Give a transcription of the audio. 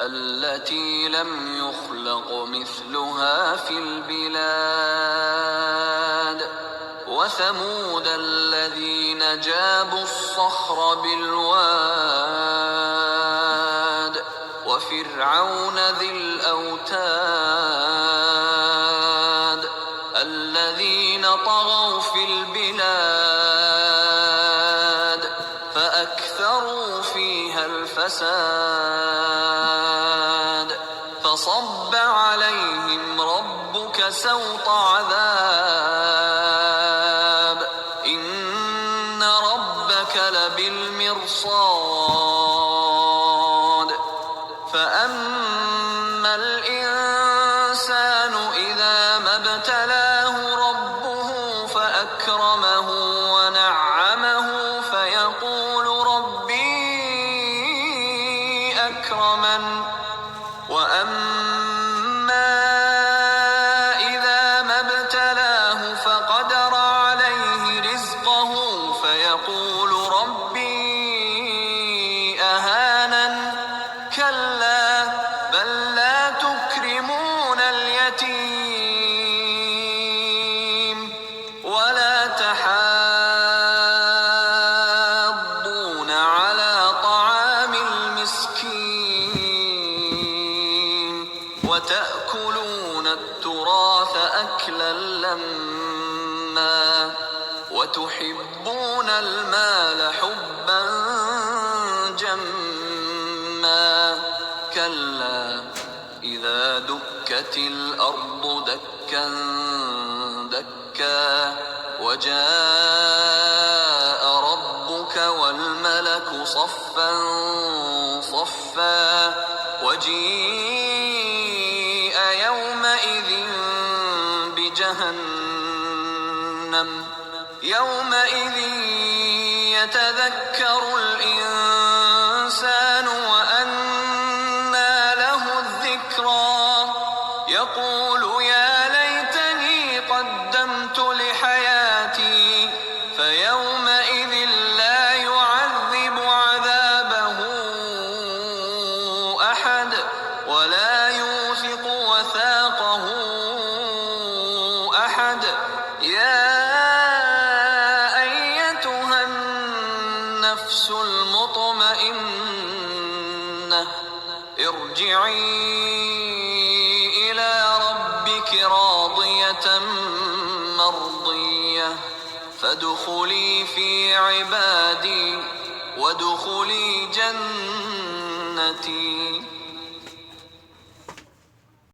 التي لم يخلق مثلها في البلاد وثمود الذين جابوا الصخر بالواد وفرعون ذي الأوتاد الذين طغوا في البلاد فأكثروا فيها الفساد فصب عليهم ربك سوط عذاب إن ربك لبالمرصاد فأما الإنسان إذا ما ابتلاه ربه فأكرمه ونعمه فيقول ربي أكرمن وأما إذا ما ابتلاه فقدر عليه رزقه فيقول ربي أهانن كلا بل لا تكرمون اليتيم ولا تحاضون على طعام المسكين وتأكلون التراث أكلا لما وتحبون المال حبا جما كلا إذا دكت الأرض دكا دكا وجاء ربك والملك صفا صفا وجيء يومئذ بجهنم يومئذ يتذكر الإنسان وأنى له الذكرى يقول يا ليتني قدمت لحياتي فيومئذ لا يعذب عذابه أحد ولا يوثق وثاقه أحد يا أيتها النفس المطمئنة ارجعي إلى ربك راضية مرضية فادخلي في عبادي وادخلي جنتي